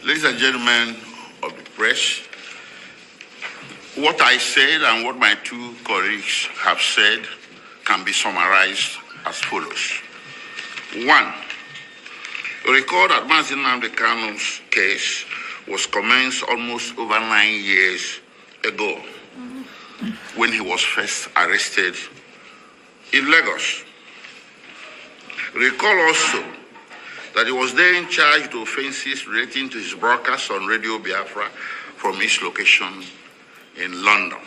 Ladies and gentlemen of the press, what I said and what my two colleagues have said can be summarized as follows. One, recall that Nnamdi Kanu's case was commenced almost over 9 years ago when he was first arrested in Lagos. Recall also that he was then charged with offenses relating to his broadcast on Radio Biafra from his location in London.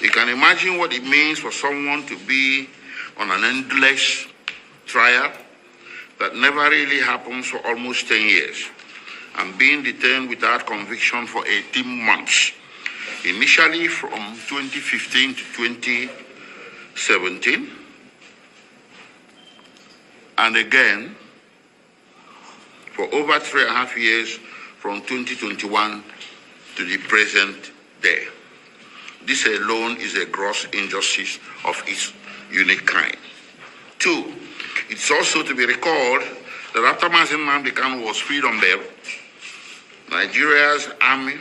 You can imagine what it means for someone to be on an endless trial that never really happens for almost 10 years and being detained without conviction for 18 months, initially from 2015 to 2017, and again for over 3.5 years from 2021 to the present day. This alone is a gross injustice of its unique kind. Two, it's also to be recalled that after Nnamdi Kanu was freed on bail, Nigeria's army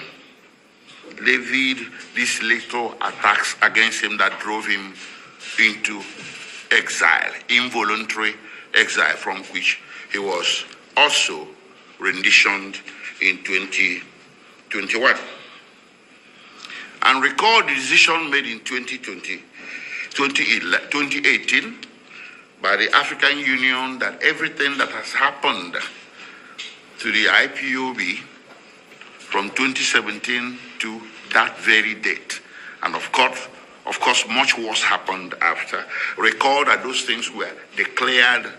levied these lethal attacks against him that drove him into exile, involuntary exile, from which he was also renditioned in 2021. And recall the decision made in 2018 by the African Union that everything that has happened to the IPOB from 2017 to that very date, and of course, much worse happened after. Recall that those things were declared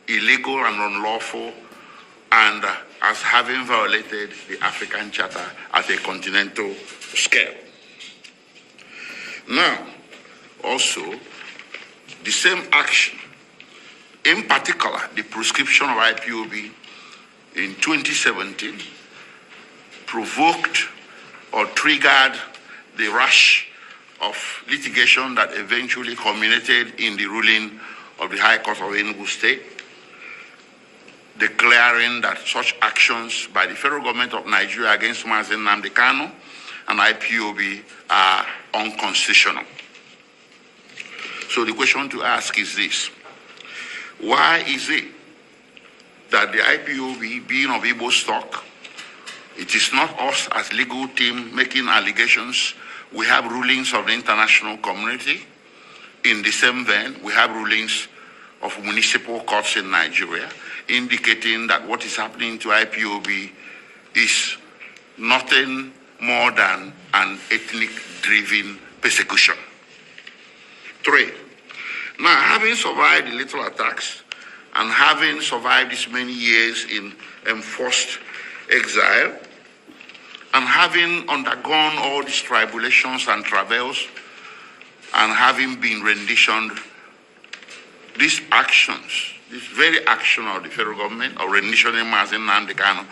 illegal and unlawful and as having violated the African Charter at a continental scale. Now, also, the same action, in particular, the prescription of IPOB in 2017, provoked or triggered the rush of litigation that eventually culminated in the ruling of the High Court of Enugu State, declaring that such actions by the federal government of Nigeria against Nnamdi Kanu and IPOB are unconstitutional. So the question to ask is this: why is it that the IPOB, being of Igbo stock, it is not us as legal team making allegations? We have rulings of the international community. In the same vein, we have rulings of municipal courts in Nigeria indicating that what is happening to IPOB is nothing more than an ethnic-driven persecution. Three, now having survived the lethal attacks and having survived this many years in enforced exile, and having undergone all these tribulations and travails, and having been renditioned, these actions, this very action of the federal government of renditioning Nnamdi Kanu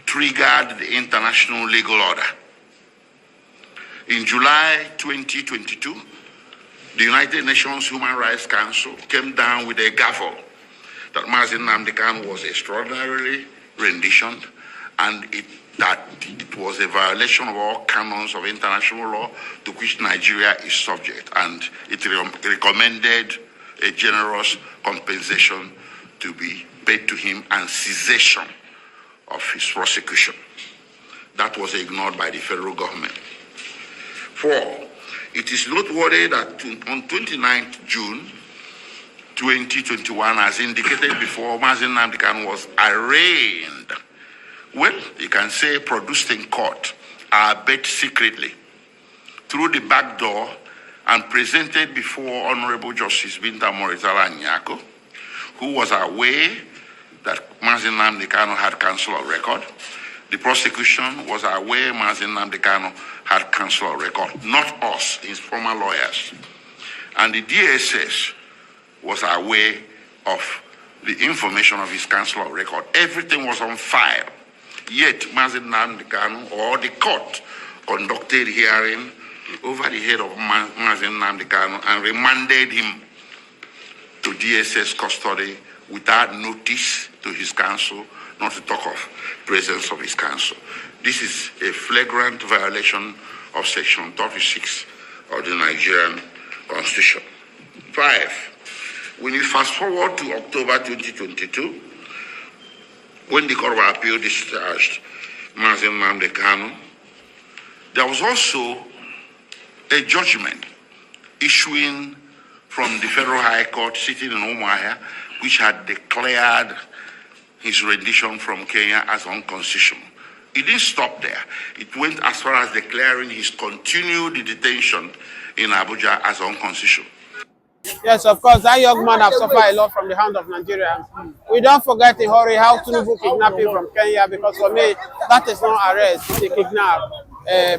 triggered the international legal order. In July 2022, the United Nations Human Rights Council came down with a gavel that Nnamdi Kanu was extraordinarily renditioned and that it was a violation of all canons of international law to which Nigeria is subject, and it recommended a generous compensation to be paid to him and cessation of his prosecution. That was ignored by the federal government. Four, it is noteworthy that on 29th June 2021, as indicated before, Nnamdi Kanu was arraigned. Well, you can say produced in court, albeit secretly, through the back door and presented before Honorable Justice Binta Morizala Nyako, who was aware that Nnamdi Kanu had cancelled a record. The prosecution was aware Nnamdi Kanu had cancelled a record, not us, his former lawyers. And the DSS was aware of the information of his cancelled record. Everything was on file. Yet, Nnamdi Kanu, or the court, conducted hearing over the head of Nnamdi Kanu and remanded him to DSS custody without notice to his counsel, not to talk of presence of his counsel. This is a flagrant violation of Section 36 of the Nigerian Constitution. 5. When you fast forward to October 2022, when the Court of Appeal discharged Nnamdi Kanu, there was also a judgment issuing from the Federal High Court sitting in Umuahia, which had declared his rendition from Kenya as unconstitutional. It didn't stop there. It went as far as declaring his continued detention in Abuja as unconstitutional. Yes, of course, that young man has suffered a lot from the hand of Nigeria. We don't forget in hurry how Tinubu kidnapped him from Kenya, because for me, that is not arrest, it's a kidnap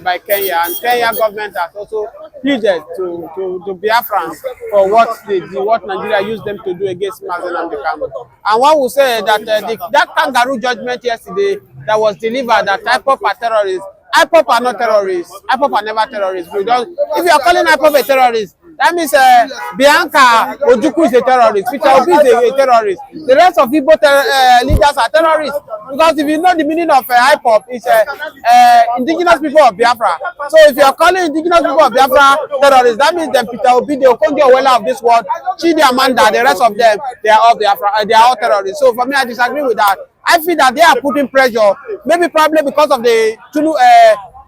by Kenya. And Kenya government has also pleaded to Biafrans for what Nigeria used them to do against Nnamdi Kanu. And one will say that that Kangaroo judgment yesterday that was delivered that IPOB are terrorists. IPOB are not terrorists. IPOB are never terrorists. If you are calling IPOB a terrorist, that means Bianca Ojukwu is a terrorist, Peter Obi is a terrorist. The rest of Igbo leaders are terrorists. Because if you know the meaning of IPOB, it's indigenous people of Biafra. So if you are calling indigenous people of Biafra terrorists, that means then Peter Obi, the Okonjo Iweala of this world, Chidi Amanda, the rest of them, they are all Biafra, they are all terrorists. So for me, I disagree with that. I feel that they are putting pressure, maybe probably because of the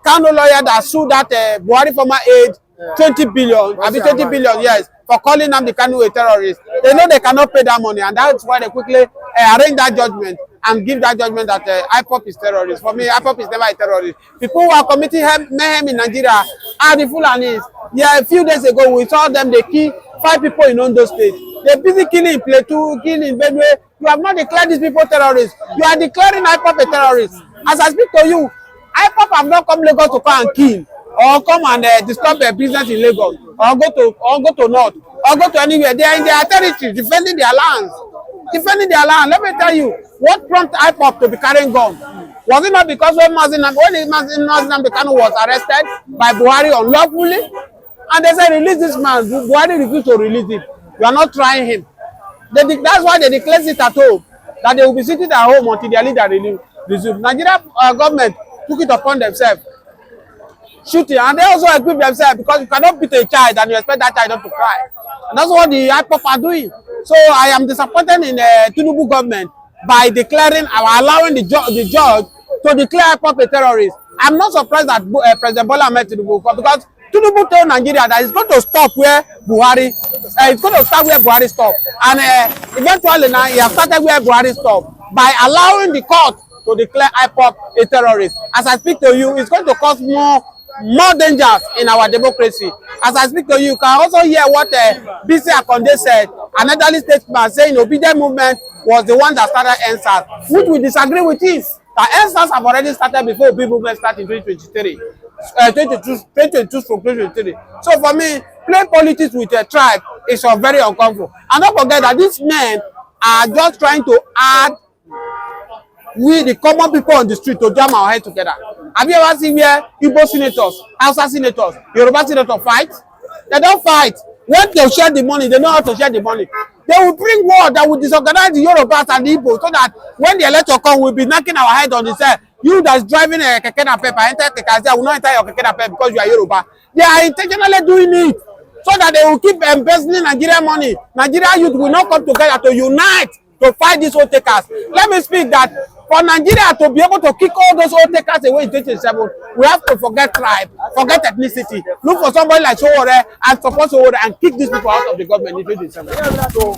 Kanu lawyer that sued that Buhari former aide 20 billion, I mean 20 billion, yes, for calling Nnamdi Kanu a terrorist. They know they cannot pay that money, and that's why they quickly arrange that judgment and give that judgment that IPOB is terrorist. For me, IPOB is never a terrorist. People who are committing mayhem in Nigeria are the Fulanis. Yeah, a few days ago, we saw them, they kill 5 people in Ondo State. They're busy killing in Plateau, killing in Benue. You have not declared these people terrorists. You are declaring IPOB a terrorist. As I speak to you, IPOB have not come Lagos to come and kill, or come and disturb their business in Lagos, or go to North, or go to anywhere. They are in their territory, defending their lands. Defending their land. Let me tell you, what prompted IPOB to be carrying guns? Was it not because when Nnamdi Kanu was arrested by Buhari unlawfully, and they said release this man, Buhari refused to release him. You are not trying him. That's why they declared it at home, that they will be sitting at home until their leader resumes. Nigeria government took it upon themselves, shooting, and they also equip themselves, because you cannot beat a child and you expect that child not to cry. And that's what the IPOB are doing. So I am disappointed in the Tinubu government by declaring or allowing the judge to declare IPOB a terrorist. I'm not surprised that President Bola Ahmed Tinubu, because Tinubu told Nigeria that it's going to stop where Buhari, it's going to start where Buhari stopped. And eventually now he has started where Buhari stopped by allowing the court to declare IPOB a terrorist. As I speak to you, it's going to cause more dangers in our democracy. As I speak to you, you can also hear what BC Akonde said, an elderly statesman, saying obedient movement was the one that started EndSARS, which we disagree with him. That EndSARS have already started before obedient movement started in 2023. 2022-2023. So for me, playing politics with a tribe is very uncomfortable. And don't forget that these men are just trying to add we, the common people on the street, to jam our head together. Have you ever seen where Igbo senators, Hausa senators, Yoruba senators fight? They don't fight. When they share the money, they know how to share the money. They will bring war that will disorganize the Yorubas and the Igbo, so that when the election comes, we'll be knocking our head on the side. You that's driving a keke napep, enter Kekazia, will not enter your keke napep because you are Yoruba. They are intentionally doing it so that they will keep embezzling Nigerian money. Nigeria youth will not come together to unite to fight these old takers. Let me speak that for Nigeria to be able to kick all those old takers away in 2027, we have to forget tribe, forget ethnicity, look for somebody like Sowore and support Sowore and kick these people out of the government in 2027. So,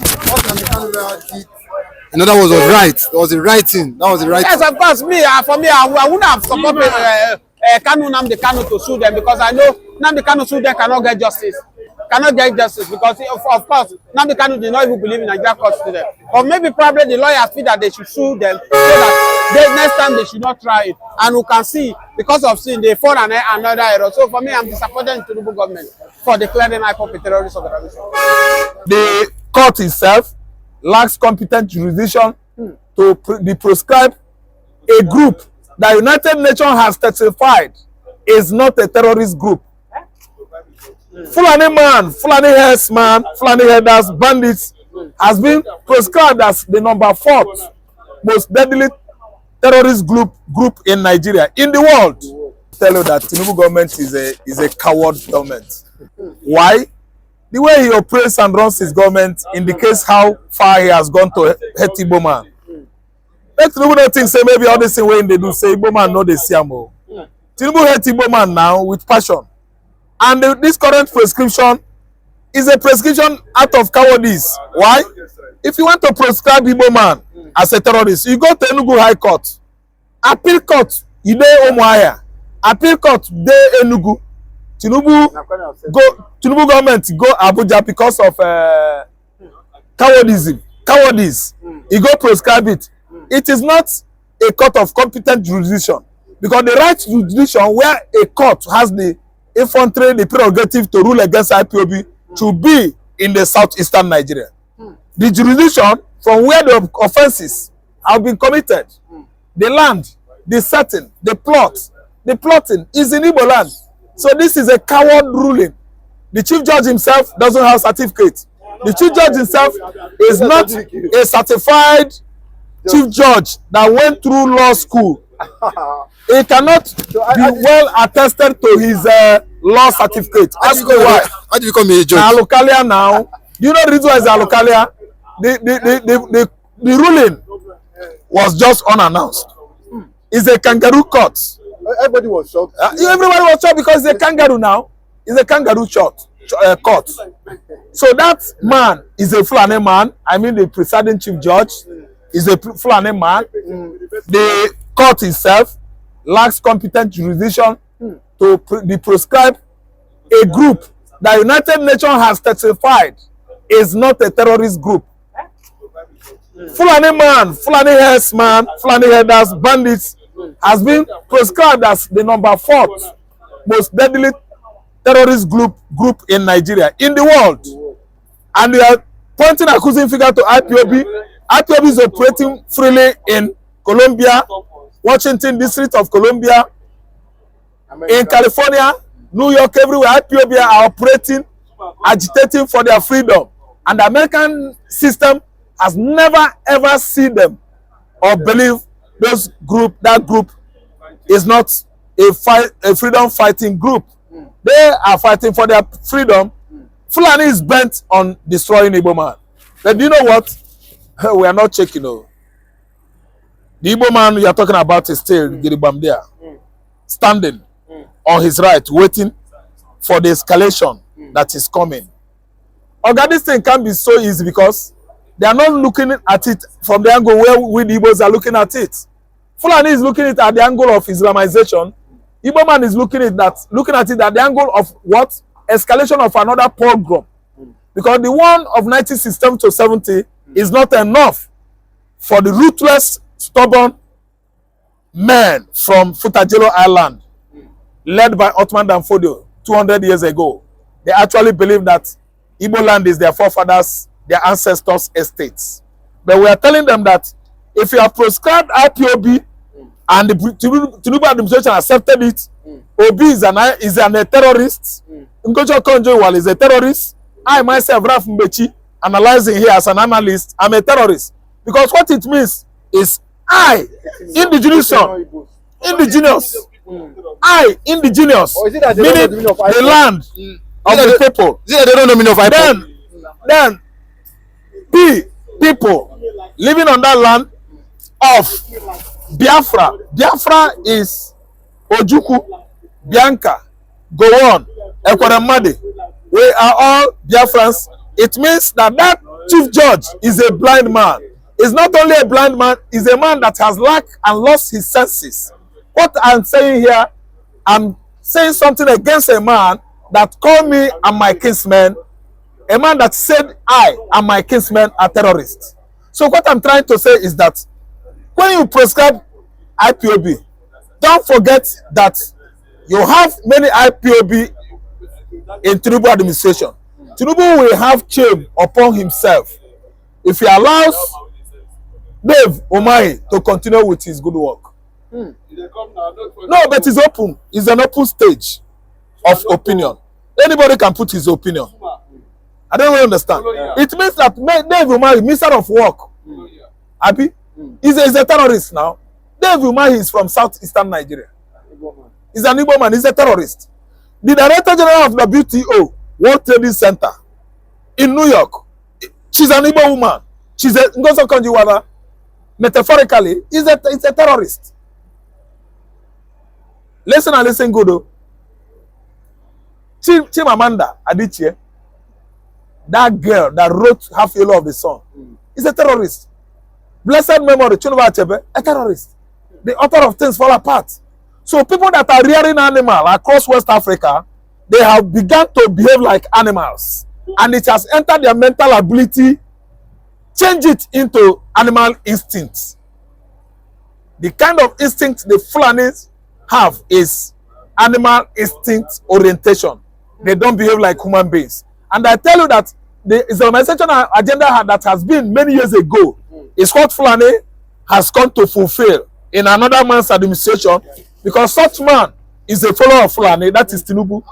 in other words, was right. It was the right thing. That was the right thing. Yes, of course. For me, I wouldn't have supported Nnamdi Kanu to sue them, because I know Nnamdi Kanu sue them cannot get justice. Cannot get justice because, of course, Nnamdi Kanu did not even believe in Nigeria court to them. Or maybe probably the lawyers feel that they should sue them so that next time they should not try it. And we can see, because of sin, they fall another error. So for me, I'm disappointed in the Tinubu government for declaring IPOB a terrorist organization. The court itself lacks competent jurisdiction to prescribe a group that United Nations has certified is not a terrorist group. Fulani man, Fulani herdsman, Fulani herders, bandits has been prescribed as the number 4th most deadly terrorist group in Nigeria, in the world. Tell you that Tinubu government is a coward government. Why? The way he operates and runs his government indicates how far he has gone to hate Igbo man. Let Tinubu don't think say maybe all the same way they do say Igbo man no they see am. Tinubu hate Igbo man now with passion, and this current prescription is a prescription out of cowardice. Why? If you want to prescribe Igbo man as a terrorist, you go to Enugu High Court, appeal court, you dey Umuahia, appeal court dey Enugu. Tinubu government go Abuja because of cowardice. He go prescribe it. It is not a court of competent jurisdiction, because the right jurisdiction where a court has the infantry, the prerogative to rule against IPOB to be in the southeastern Nigeria. The jurisdiction from where the offenses have been committed, the land, the setting, the plotting is in Igbo land. So this is a coward ruling. The chief judge himself doesn't have certificate. The chief judge himself is not a certified chief judge that went through law school. He cannot be well attested to his law certificate. Ask me why. How did you become a judge? Alocalia now. Do you know the reason why it's Alocalia? The ruling was just unannounced. It's a kangaroo court. Everybody was shocked. Everybody was shocked because it's a kangaroo now. It's a kangaroo court. So that man is a Fulani man. I mean, the presiding chief judge is a Fulani man. The court itself lacks competent jurisdiction to prescribe a group that United Nations has testified is not a terrorist group. Fulani man, Fulani herdsman, Fulani herders, bandits has been prescribed as the number 4th most deadly terrorist group in Nigeria, in the world. And they are pointing accusing finger to IPOB. IPOB is operating freely in Colombia, Washington District of Columbia, in California, New York, everywhere. IPOB are operating, agitating for their freedom. And the American system has never ever seen them or believe that group is not a freedom fighting group. They are fighting for their freedom. Fulani is bent on destroying Igbo man. But do you know what? We are not checking. The Igbo man you are talking about is still Giribam there, standing on his right, waiting for the escalation that is coming. Okay, this thing can be so easy because they are not looking at it from the angle where we the Igbos are looking at it. Fulani is looking at it at the angle of Islamization. Igbo man is looking at it at the angle of what? Escalation of another pogrom. Because the one of 1967 to 70 is not enough for the ruthless, stubborn men from Futajelo Island, led by Ottoman Danfodio 200 years ago. They actually believe that Igbo land is their forefathers, their ancestors' estates. But we are telling them that if you have prescribed IPOB and the Tinubu administration accepted it, Obi is a terrorist. Nkocho Konjo is a terrorist. I myself, Raf Mbechi, analyzing here as an analyst, I'm a terrorist. Because what it means is indigenous, meaning the land of the people. They don't know meaning of IPOB. Then people living on that land of Biafra. Biafra is Ojuku, Bianca, Gowon, Ekweremade. We are all Biafrans. It means that chief judge is a blind man. He's not only a blind man, he's a man that has lacked and lost his senses. What I'm saying here, I'm saying something against a man that called me and my kinsmen, a man that said I and my kinsmen are terrorists. So what I'm trying to say is that when you prescribe IPOB, don't forget that you have many IPOB in Tinubu administration. Tinubu will have shame upon himself if he allows Dave Umahi to continue with his good work. No, but it's open. It's an open stage of opinion. Anybody can put his opinion. I don't really understand. It means that Dave Umahi, Minister of Work, Abi, is a terrorist now. Dave Umahi is from southeastern Nigeria. He's an Igbo man. He's a terrorist. The Director General of the WTO, World Trading Center, in New York, she's an Igbo woman. She's a Ngozo Konjiwana. Metaphorically, is a terrorist. Listen and listen good though. Chimamanda Adichie, that girl that wrote Half Yellow of the Sun, is a terrorist. Blessed memory, Chinuba Achebe, a terrorist. The author of Things Fall Apart. So people that are rearing animals across West Africa, they have begun to behave like animals. And it has entered their mental ability, change it into animal instincts. The kind of instinct the Fulanis have is animal instinct orientation. They don't behave like human beings. And I tell you that the Islamization agenda that has been many years ago is what Fulani has come to fulfill in another man's administration, because such man is a follower of Fulani, that is Tinubu.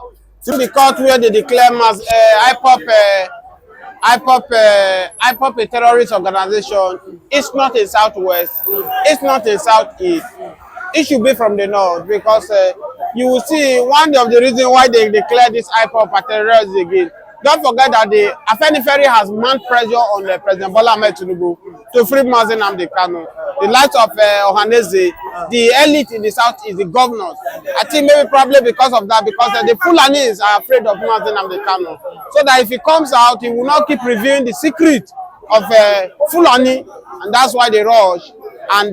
The court where they declare IPOP a terrorist organization, it's not in Southwest, it's not in Southeast. It should be from the north, because you will see one of the reasons why they declare this IPOP a terrorist again. Don't forget that the Afenifere has mounted pressure on President Bola Ahmed Tinubu to free Nnamdi Kanu. The likes of Ohaneze, the elite in the south is the governors. I think maybe probably because of that, because the Fulanis are afraid of Nnamdi Kanu. So that if he comes out, he will not keep revealing the secret of Fulani, and that's why they rush and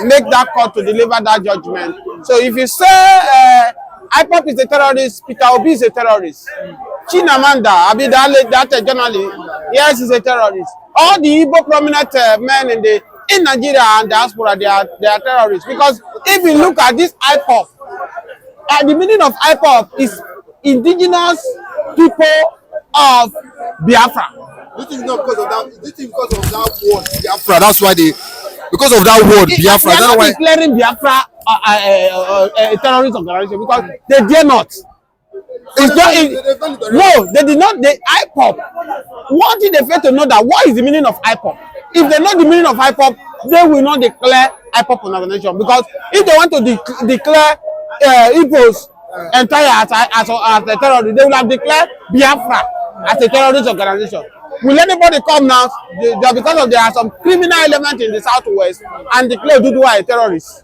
make that court to deliver that judgment. So if you say IPOP is a terrorist, Peter Obi is a terrorist, Chinamanda, that journalist, yes, he's a terrorist. All the Igbo prominent men in Nigeria and diaspora, they are terrorists. Because if you look at this IPOP, the meaning of IPOP is indigenous people of Biafra. Do you think not because of that? Do you think because of that word Biafra? That's why they, because of that word Biafra. They are not declaring Biafra a terrorist organization, because they dare not. No, they did not. The IPOP. What did they fail to know that? What is the meaning of IPOP? If they know the meaning of IPOP, they will not declare IPOP an organization. Because if they want to declare Igbos entire as a terrorist, they will have declared Biafra as a terrorist organization. Will anybody come now because there are some criminal elements in the southwest and declare Duduwa a terrorist?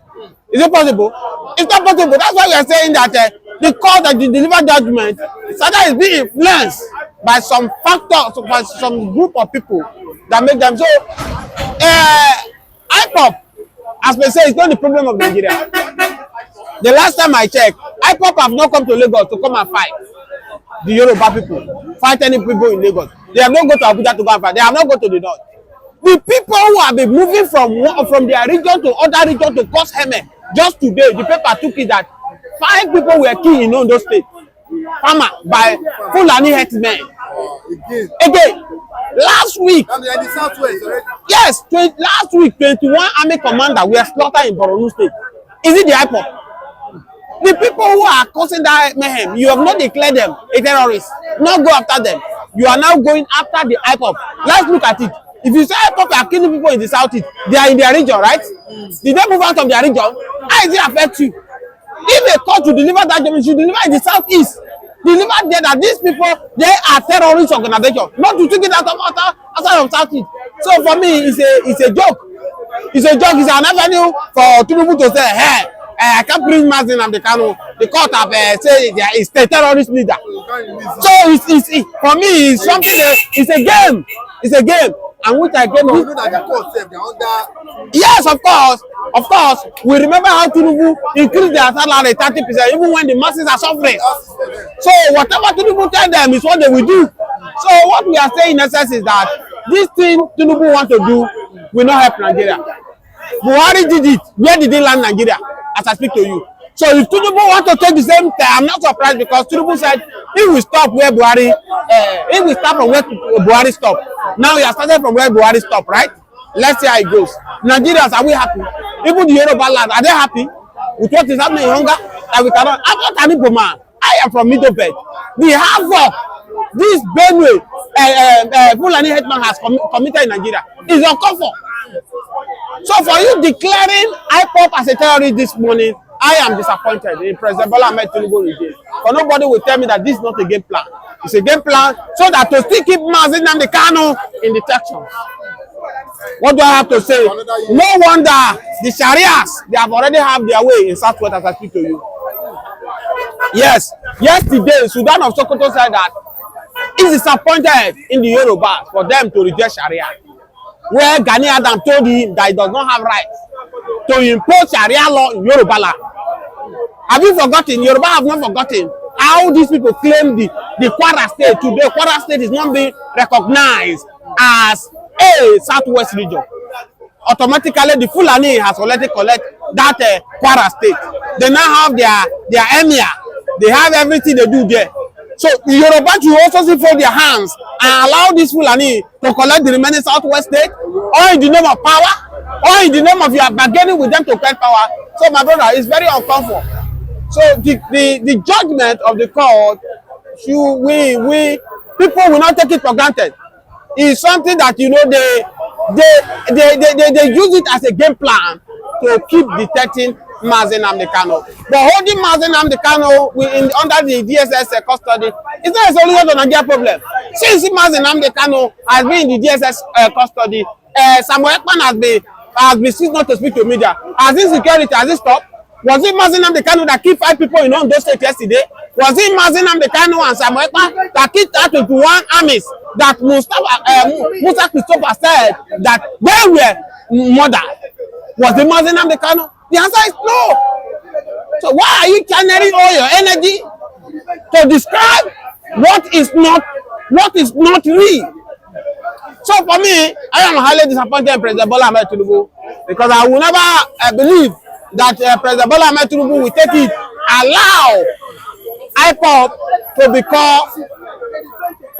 Is it possible? It's not possible. That's why we are saying that the court that deliver judgment is being influenced by some factors, by some group of people that make them so. IPOP, as we say, is not the problem of Nigeria. The last time I checked, IPOP have not come to Lagos to come and fight the Yoruba people, fight any people in Lagos. They have not gone to Abuja to go and fight. They have not gone to the north. The people who have been moving from their region to other region to cause heme, just today, the paper took it that 5 people were killed in Ondo State, farmer, by Fulani herdsmen. Again, last week, yes, last week, 21 army commanders were slaughtered in Borno State. Is it the IPOP? The people who are causing that mayhem, you have not declared them a terrorist. Not go after them. You are now going after the IPOP. Let's look at it. If you say IPOP are killing people in the southeast, they are in their region, right? Did they move out of their region? How does it affect you? If a court to deliver that judgment, you deliver in the southeast. Deliver there that these people, they are terrorist organizations. Not to take it outside of southeast. So for me, it's a joke. It's a joke. It's an avenue for Tinubu to say, hey, I can't bring Nnamdi Kanu. The court have said it's a terrorist leader. So it's for me, it's something. It's a game. It's a game. And which I get. Yes, of course. We remember how Tinubu increased their salary 30%, even when the masses are suffering. So whatever Tinubu tell them is what they will do. So what we are saying in essence is that this thing Tinubu want to do will not help Nigeria. Buhari did it. Where did he land Nigeria? As I speak to you. So if Tinubu want to take the same thing, I'm not surprised, because Tinubu said he will stop where Buhari, he will start from where Buhari stopped. Now he has started from where Buhari stopped, right? Let's see how it goes. Nigerians, are we happy? Even the Yoruba land, are they happy with what is happening in hunger? And we cannot. I'm not an Igbo man. I am from Middle Belt. The havoc this Benue Fulani headman has committed in Nigeria is uncalled for. So for you declaring IPOB as a terrorist this morning, I am disappointed in President Bola Ahmed Tinubu regime. For nobody will tell me that this is not a game plan. It's a game plan so that to still keep Nnamdi Kanu in detention. What do I have to say? No wonder the Sharias, they have already have their way in Southwest as I speak to you. Yes, yesterday, Sudan of Sokoto said that he's disappointed in the Yorubas for them to reject Sharia. Where Gani Adam told him that he does not have right to impose Sharia law in Yoruba land. Have you forgotten? Yoruba have not forgotten how these people claim the Kwara state. Today, Kwara state is not being recognized as a Southwest region. Automatically, the Fulani has already collected that Kwara state. They now have their emir. They have everything they do there. So the Yoruba should also see fold their hands and allow this Fulani to collect the remaining Southwest state, or in the name of power, or in the name of you are bargaining with them to get power. So my brother, it's very uncomfortable. So the judgment of the court, people will not take it for granted. It's something that they use it as a game plan to keep detecting Nnamdi Kanu. But holding Nnamdi Kanu under the DSS custody is not a solution to Nigeria problem. Since Nnamdi Kanu has been in the DSS custody, Samuel Ekpan has been ceased not to speak to media. Has insecurity, has it stopped? Was it Nnamdi Kanu that killed 5 people in Ondo State yesterday? Was it Nnamdi Kanu and Samuel Ekpan that killed 21 armies that Musa Christopher said that they were murdered? Was it Nnamdi Kanu? The answer is no. So why are you channeling all your energy to describe what is not real? So for me, I am highly disappointed in President Bola Ahmed Tinubu because I will never believe that President Bola Ahmed Tinubu will take it, allow IPOB to become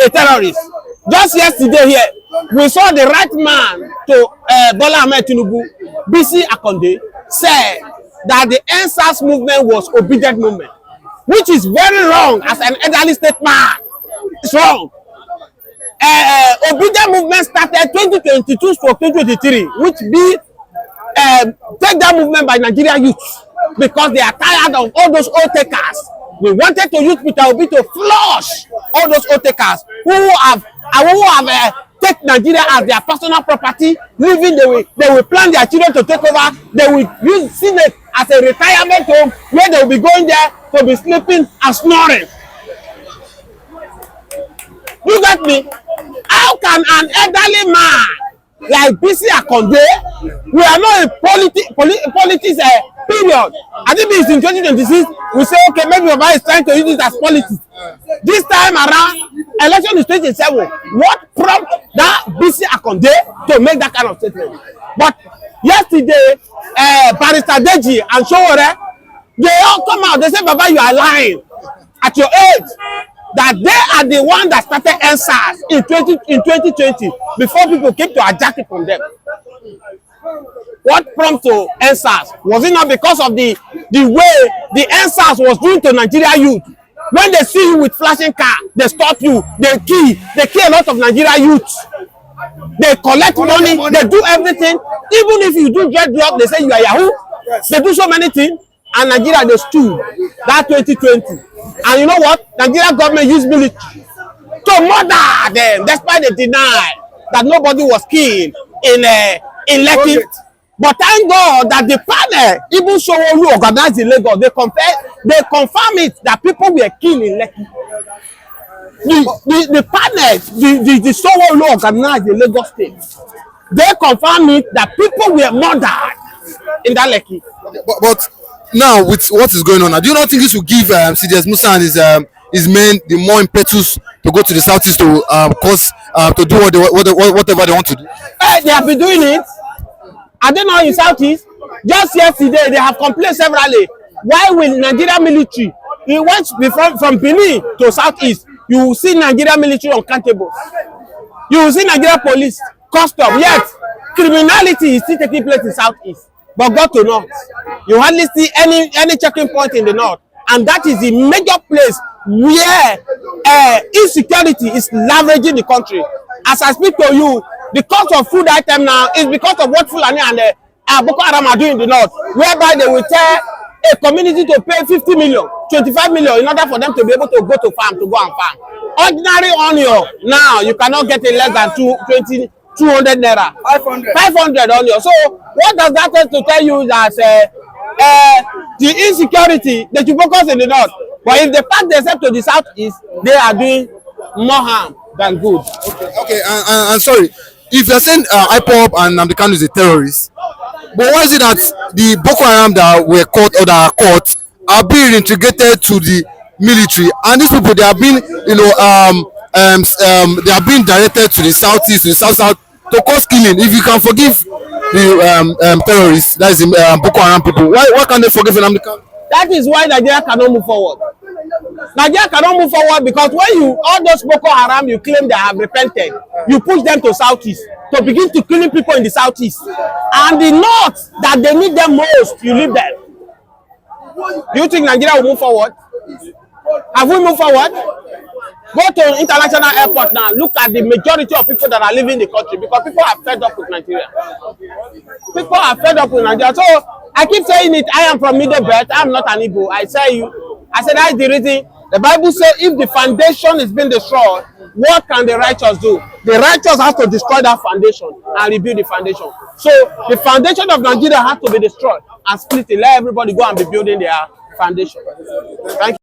a terrorist. Just yesterday here, we saw the right man to Bola Ahmed Tinubu, BC Akonde, said that the EndSARS movement was obedient movement, which is very wrong as an elderly statesman. It's wrong. Obedient movement started 2022 to 2023, which take that movement by Nigeria youth because they are tired of all those old takers. We wanted to use Peter Obi to flush all those old takers who have take Nigeria as their personal property, living they will plan their children to take over. They will use Senate as a retirement home where they will be going there to be sleeping and snoring. You got me? How can an elderly man like BC Akonde, we are not in politics period. I think it's in 2026, we say, okay, maybe Baba is trying to use it as politics. This time around, election is 27. What prompted that BC Akonde to make that kind of statement? But yesterday, Barrister Deji and Showore, they all come out, they say, Baba, you are lying. At your age, that they are the one that started EndSARS in 2020 before people came to hijack it from them. What prompted to EndSARS? Was it not because of the way the EndSARS was doing to Nigeria youth? When they see you with flashing car, they stop you, they kill a lot of Nigeria youths. They collect money, they do everything. Even if you do dreadlock, they say you are Yahoo. They do so many things. And Nigeria, they stood that 2020. And you know what? Nigeria government used military to murder them, despite they deny that nobody was killed in Lekki. But thank God that the panel, even Showolu organized in Lagos, they confirm it that people were killed in Lekki. The panel, the Showolu organized in Lagos State, they confirm it that people were murdered in that Lekki. But now, with what is going on now, do you not think this will give CDS Musa and his men the more impetus to go to the southeast to to do whatever they want to do? They have been doing it. I don't know in southeast. Just yesterday, they have complained severally. Why will Nigeria military? It went from Benin to southeast. You will see Nigeria military uncountable. You will see Nigeria police, custom. Yet criminality is still taking place in southeast. But go to north, you hardly see any checking point in the north, and that is the major place where insecurity is leveraging the country. As I speak to you, The cost of food item now is because of what Fulani and Boko Haram are doing in the north, whereby they will tell a community to pay 50 million, 25 million in order for them to be able to go to farm, to go and farm. Ordinary onion now, you cannot get it less than 200 naira. 500 onion. So what does that have to tell you that the insecurity, they should focus in the north. But if they pack themselves to the southeast, they are doing more harm than good. Okay, and sorry, if you're saying IPOB and Nnamdi Kanu is a terrorist, but why is it that the Boko Haram that were caught or that are caught are being integrated to the military, and these people, they are being, you know, they are being directed to the southeast, to the south to cause killing? If you can forgive the terrorists, that is Boko Haram people, why can't they forgive Nnamdi Kanu? That is why Nigeria cannot move forward. Nigeria cannot move forward because when you, all those Boko Haram you claim they have repented, you push them to southeast to begin to killing people in the southeast, and the north that they need them most, you leave them. Do you think Nigeria will move forward? Have we moved forward? Go to international airport now. Look at the majority of people that are leaving the country because people are fed up with Nigeria. People are fed up with Nigeria. So I keep saying it. I am from Middle Belt. I am not an Igbo. I said that's the reason. The Bible says if the foundation is being destroyed, what can the righteous do? The righteous has to destroy that foundation and rebuild the foundation. So the foundation of Nigeria has to be destroyed and split it. Let everybody go and be building their foundation. Thank you.